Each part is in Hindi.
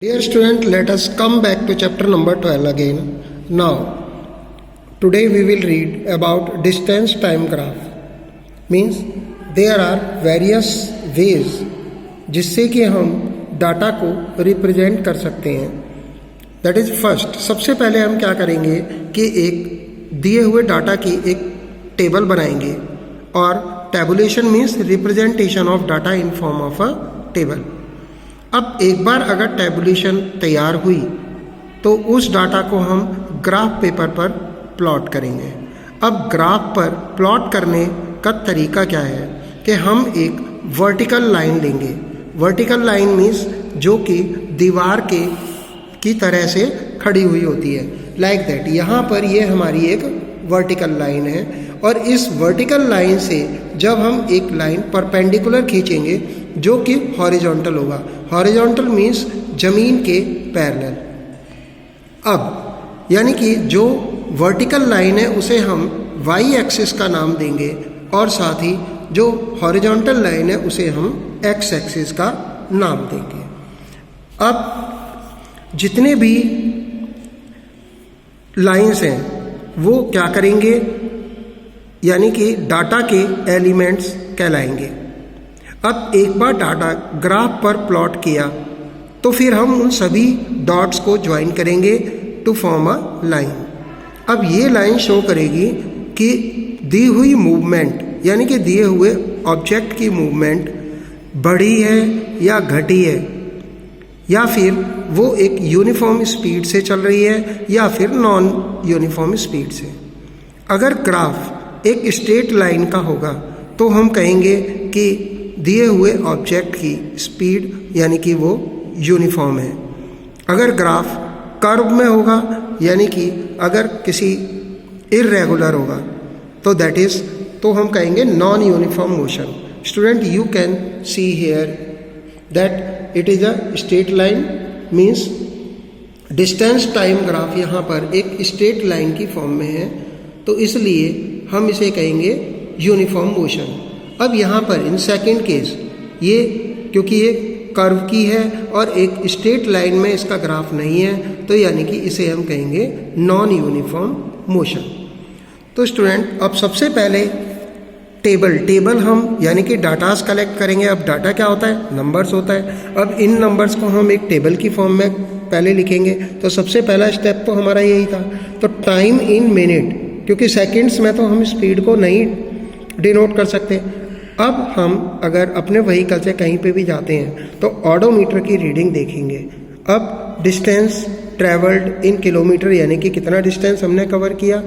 Dear student, let us come back to chapter number 12 again. Now, today we will read about distance time graph. Means there are various ways जिससे कि हम डाटा को रिप्रेजेंट कर सकते हैं. That is first. सबसे पहले हम क्या करेंगे कि एक दिए हुए डाटा की एक टेबल बनाएंगे और tabulation means representation of data in form of a table. अब एक बार अगर टेबुलेशन तैयार हुई तो उस डाटा को हम ग्राफ पेपर पर प्लॉट करेंगे. अब ग्राफ पर प्लॉट करने का तरीका क्या है कि हम एक वर्टिकल लाइन लेंगे. वर्टिकल लाइन मीन्स जो कि दीवार की तरह से खड़ी हुई होती है, लाइक दैट. यहाँ पर ये हमारी एक वर्टिकल लाइन है और इस वर्टिकल लाइन से जब हम एक लाइन परपेंडिकुलर खींचेंगे जो कि हॉरिजॉन्टल होगा. हॉरिजॉन्टल मीन्स जमीन के पैरेलल. अब यानी कि जो वर्टिकल लाइन है उसे हम वाई एक्सिस का नाम देंगे और साथ ही जो हॉरिजॉन्टल लाइन है उसे हम एक्स एक्सिस का नाम देंगे. अब जितने भी लाइंस हैं वो क्या करेंगे, यानी कि डाटा के एलिमेंट्स कहलाएंगे. अब एक बार डाटा ग्राफ पर प्लॉट किया तो फिर हम उन सभी डॉट्स को ज्वाइन करेंगे टू फॉर्म अ लाइन. अब ये लाइन शो करेगी कि दी हुई मूवमेंट यानी कि दिए हुए ऑब्जेक्ट की मूवमेंट बढ़ी है या घटी है, या फिर वो एक यूनिफॉर्म स्पीड से चल रही है या फिर नॉन यूनिफॉर्म स्पीड से. अगर ग्राफ एक स्ट्रेट लाइन का होगा तो हम कहेंगे कि दिए हुए ऑब्जेक्ट की स्पीड यानी कि वो यूनिफॉर्म है. अगर ग्राफ कर्व में होगा यानी कि अगर किसी इर्रेगुलर होगा तो दैट इज तो हम कहेंगे non uniform motion. Student, you can see here that it is a straight line means distance time graph यहाँ पर एक स्ट्रेट लाइन की फॉर्म में है तो इसलिए हम इसे कहेंगे यूनिफॉर्म मोशन. अब यहाँ पर इन सेकेंड केस ये क्योंकि ये कर्व की है और एक स्ट्रेट लाइन में इसका ग्राफ नहीं है तो यानी कि इसे हम कहेंगे नॉन यूनिफॉर्म मोशन. तो स्टूडेंट, अब सबसे पहले टेबल हम यानी कि डाटास कलेक्ट करेंगे. अब डाटा क्या होता है, नंबर्स होता है. अब इन नंबर्स को हम एक टेबल की फॉर्म में पहले लिखेंगे. तो सबसे पहला स्टेप तो हमारा यही था. तो टाइम इन मिनट, क्योंकि सेकंड्स में तो हम स्पीड को नहीं डिनोट कर सकते. अब हम अगर अपने व्हीकल से कहीं पे भी जाते हैं तो ऑडोमीटर की रीडिंग देखेंगे. अब डिस्टेंस ट्रेवल्ड इन किलोमीटर यानी कि कितना डिस्टेंस हमने कवर किया.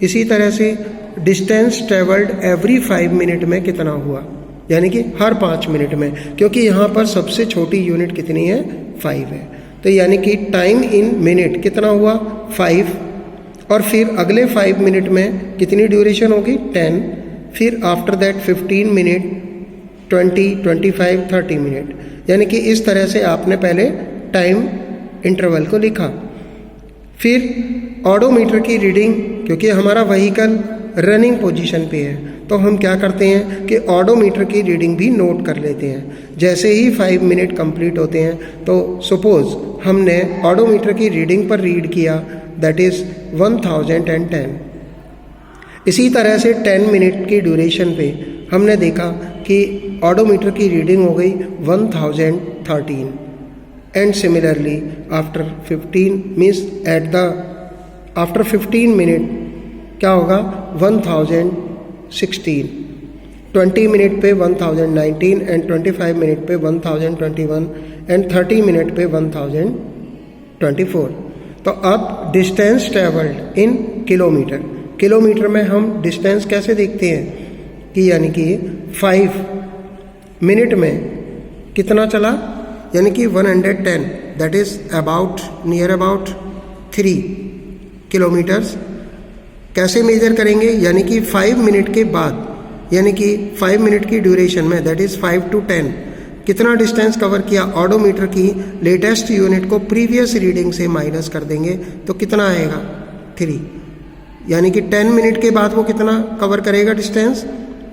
इसी तरह से डिस्टेंस ट्रेवल्ड एवरी 5 मिनट में कितना हुआ, यानी कि हर 5 मिनट में, क्योंकि यहाँ पर सबसे छोटी यूनिट कितनी है, 5 है. तो यानी कि टाइम इन मिनट कितना हुआ, 5. और फिर अगले 5 मिनट में कितनी ड्यूरेशन होगी, 10. फिर आफ्टर दैट 15 मिनट, 20, 25, 30 मिनट. यानी कि इस तरह से आपने पहले टाइम इंटरवल को लिखा. फिर ऑडोमीटर की रीडिंग, क्योंकि हमारा व्हीकल रनिंग पोजीशन पे है तो हम क्या करते हैं कि ऑडोमीटर की रीडिंग भी नोट कर लेते हैं. जैसे ही 5 मिनट कंप्लीट होते हैं तो सपोज हमने ऑडोमीटर की रीडिंग पर रीड किया दैट इज 1010. इसी तरह से 10 मिनट की ड्यूरेशन पे हमने देखा कि ऑडोमीटर की रीडिंग हो गई 1013. And similarly after 15 means after 15 minute क्या होगा, 1016. 20 मिनट पे 1019 एंड 25 मिनट पे 1021 एंड 30 मिनट पे 1024. तो अब डिस्टेंस ट्रेवल्ड इन किलोमीटर में हम डिस्टेंस कैसे देखते हैं कि यानी कि 5 मिनट में कितना चला, यानी कि 110, that is about near about 3 kilometres. कैसे मेजर करेंगे, यानी कि 5 मिनट के बाद, यानी कि 5 मिनट की ड्यूरेशन में दैट इज 5 to 10 कितना डिस्टेंस कवर किया. ऑडोमीटर की लेटेस्ट यूनिट को प्रीवियस रीडिंग से माइनस कर देंगे तो कितना आएगा, 3. यानी कि 10 मिनट के बाद वो कितना कवर करेगा डिस्टेंस,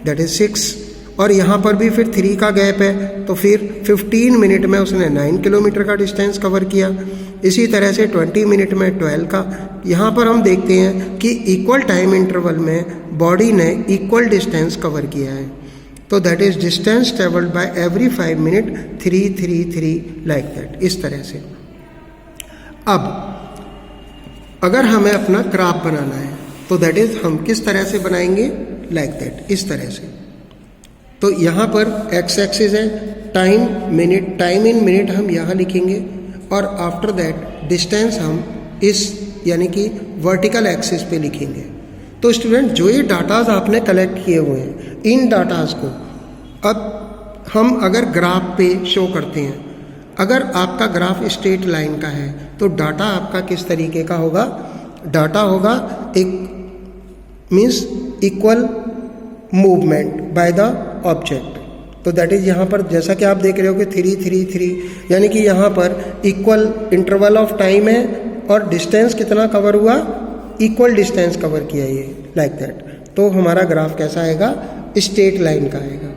दैट इज 6. और यहाँ पर भी फिर 3 का गैप है, तो फिर 15 मिनट में उसने 9 किलोमीटर का डिस्टेंस कवर किया। इसी तरह से 20 मिनट में 12 का। यहाँ पर हम देखते हैं कि इक्वल टाइम इंटरवल में बॉडी ने इक्वल डिस्टेंस कवर किया है। तो that is distance travelled by every 5 minute 3 3 3 like that, इस तरह से। अब अगर हमें अपना ग्राफ बनाना है तो दैट इज हम किस तरह से बनाएंगे, लाइक दैट, इस तरह से। तो यहाँ पर एक्स एक्सिस है, time minute, time in minute हम यहाँ लिखेंगे और आफ्टर दैट डिस्टेंस हम इस यानी कि वर्टिकल एक्सिस पे लिखेंगे। तो स्टूडेंट जो ये डाटाज आपने कलेक्ट किए हुए हैं, इन डाटाज को अब हम अगर ग्राफ पे शो करते हैं, अगर आपका ग्राफ स्ट्रेट लाइन का है तो डाटा आपका किस तरीके का होगा, डाटा होगा एक means equal movement by the object. तो दैट इज यहाँ पर जैसा कि आप देख रहे हो कि 3 3 3 यानी कि यहाँ पर इक्वल इंटरवल ऑफ टाइम है और डिस्टेंस कितना कवर हुआ, इक्वल डिस्टेंस कवर किया ये, लाइक दैट। तो हमारा ग्राफ कैसा आएगा, स्ट्रेट लाइन का आएगा।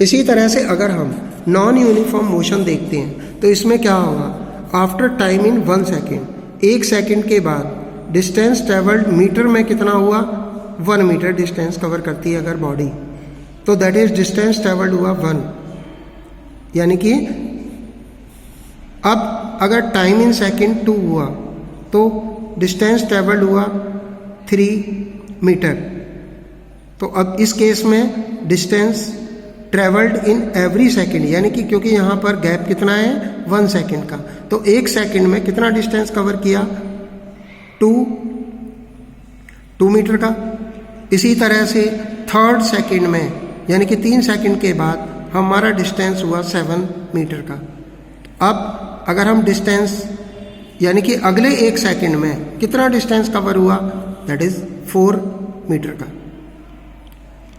इसी तरह से अगर हम नॉन यूनिफॉर्म मोशन देखते हैं तो इसमें क्या होगा, after time in 1 second, 1 second के बाद डिस्टेंस ट्रेवल्ड मीटर में कितना हुआ, 1 मीटर डिस्टेंस कवर करती है अगर बॉडी, तो दैट इज डिस्टेंस ट्रेवल्ड हुआ 1। यानी कि अब अगर टाइम इन सेकेंड 2 हुआ तो डिस्टेंस ट्रेवल्ड हुआ 3 मीटर। तो अब इस केस में distance travelled in every second, यानी कि क्योंकि यहाँ पर गैप कितना है 1 सेकेंड का, तो 1 सेकेंड में कितना डिस्टेंस कवर किया, 2 मीटर का। इसी तरह से 3rd सेकेंड में यानी कि 3 सेकेंड के बाद हमारा डिस्टेंस हुआ 7 मीटर का। अब अगर हम डिस्टेंस यानी कि अगले 1 सेकेंड में कितना डिस्टेंस कवर हुआ, दैट इज 4 मीटर का।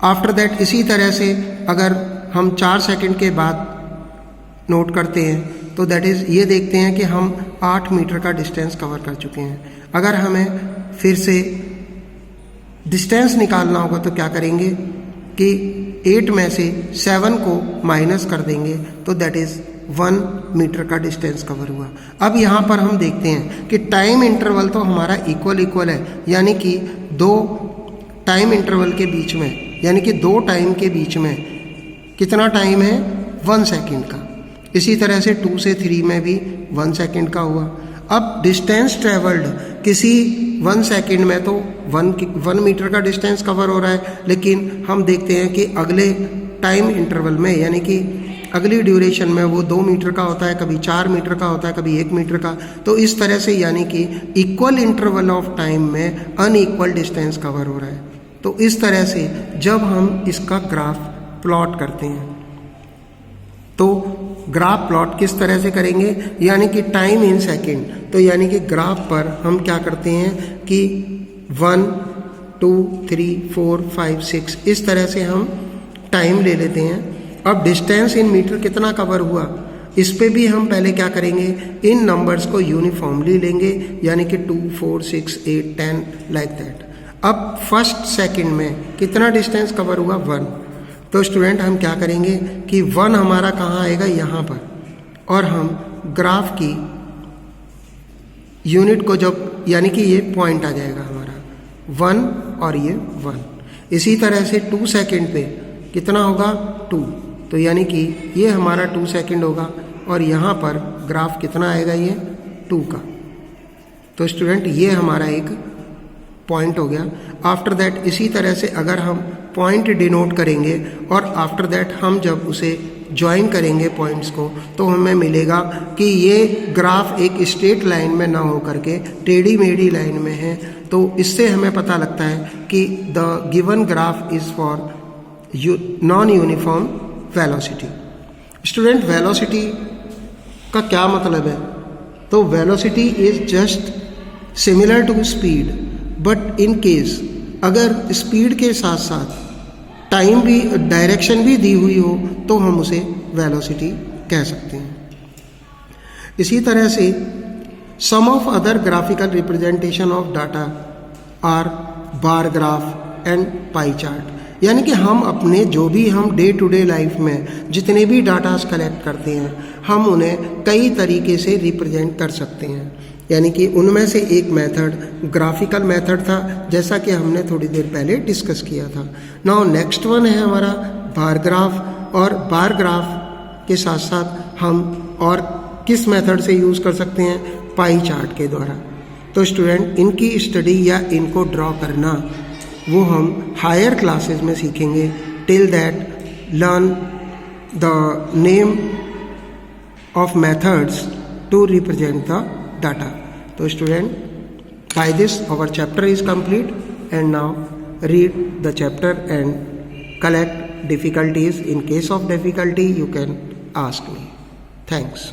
आफ्टर दैट इसी तरह से अगर हम 4 सेकेंड के बाद नोट करते हैं तो दैट इज ये देखते हैं कि हम 8 मीटर का डिस्टेंस कवर कर चुके हैं। अगर हमें फिर से डिस्टेंस निकालना होगा तो क्या करेंगे कि 8 में से 7 को माइनस कर देंगे, तो दैट इज 1 मीटर का डिस्टेंस कवर हुआ। अब यहाँ पर हम देखते हैं कि टाइम इंटरवल तो हमारा इक्वल है, यानी कि 2 टाइम इंटरवल के बीच में, यानी कि 2 टाइम के बीच में कितना टाइम है, 1 सेकेंड का। इसी तरह से 2 से 3 में भी 1 सेकेंड का हुआ। अब डिस्टेंस ट्रेवल्ड किसी 1 सेकेंड में तो 1 मीटर का डिस्टेंस कवर हो रहा है, लेकिन हम देखते हैं कि अगले टाइम इंटरवल में यानी कि अगली ड्यूरेशन में वो 2 मीटर का होता है, कभी 4 मीटर का होता है, कभी 1 मीटर का। तो इस तरह से यानी कि इक्वल इंटरवल ऑफ टाइम में अनइक्वल डिस्टेंस कवर हो रहा है। तो इस तरह से जब हम इसका ग्राफ प्लॉट करते हैं तो ग्राफ प्लॉट किस तरह से करेंगे, यानी कि टाइम इन सेकेंड। तो यानी कि ग्राफ पर हम क्या करते हैं कि 1 2 3 4 5 6 इस तरह से हम टाइम ले लेते हैं। अब डिस्टेंस इन मीटर कितना कवर हुआ, इस पे भी हम पहले क्या करेंगे, इन नंबर्स को यूनिफॉर्मली लेंगे, यानी कि 2 4 6 8 10 लाइक दैट। अब फर्स्ट सेकंड में कितना डिस्टेंस कवर हुआ, 1। तो स्टूडेंट हम क्या करेंगे कि 1 हमारा कहाँ आएगा, यहाँ पर, और हम ग्राफ की यूनिट को जब यानी कि ये पॉइंट आ जाएगा हमारा 1 और ये 1। इसी तरह से 2 सेकंड पे कितना होगा, 2। तो यानी कि ये हमारा 2 सेकंड होगा और यहाँ पर ग्राफ कितना आएगा, ये 2 का। तो स्टूडेंट ये हमारा एक पॉइंट हो गया। आफ्टर दैट इसी तरह से अगर हम पॉइंट डिनोट करेंगे और आफ्टर दैट हम जब उसे ज्वाइन करेंगे पॉइंट्स को, तो हमें मिलेगा कि ये ग्राफ एक स्ट्रेट लाइन में ना हो करके टेढ़ी मेढ़ी लाइन में है। तो इससे हमें पता लगता है कि the given graph is for non uniform velocity. Student velocity का क्या मतलब है, तो velocity is just similar to speed, but in case अगर स्पीड के साथ साथ टाइम भी, डायरेक्शन भी दी हुई हो तो हम उसे वेलोसिटी कह सकते हैं। इसी तरह से some of other graphical representation of data are bar graph and pie chart. यानी कि हम अपने जो भी हम डे टू डे लाइफ में जितने भी डाटास कलेक्ट करते हैं हम उन्हें कई तरीके से रिप्रेजेंट कर सकते हैं। यानी कि उनमें से एक मेथड ग्राफिकल मेथड था, जैसा कि हमने थोड़ी देर पहले डिस्कस किया था। नाउ नेक्स्ट वन है हमारा बार ग्राफ, और बार ग्राफ के साथ साथ हम और किस मेथड से यूज़ कर सकते हैं, पाई चार्ट के द्वारा। तो स्टूडेंट इनकी स्टडी या इनको ड्रॉ करना वो हम हायर क्लासेस में सीखेंगे। Till that learn the name of methods to represent the data. So student, by this our chapter is complete, and now read the chapter and collect difficulties. In case of difficulty you can ask me. Thanks.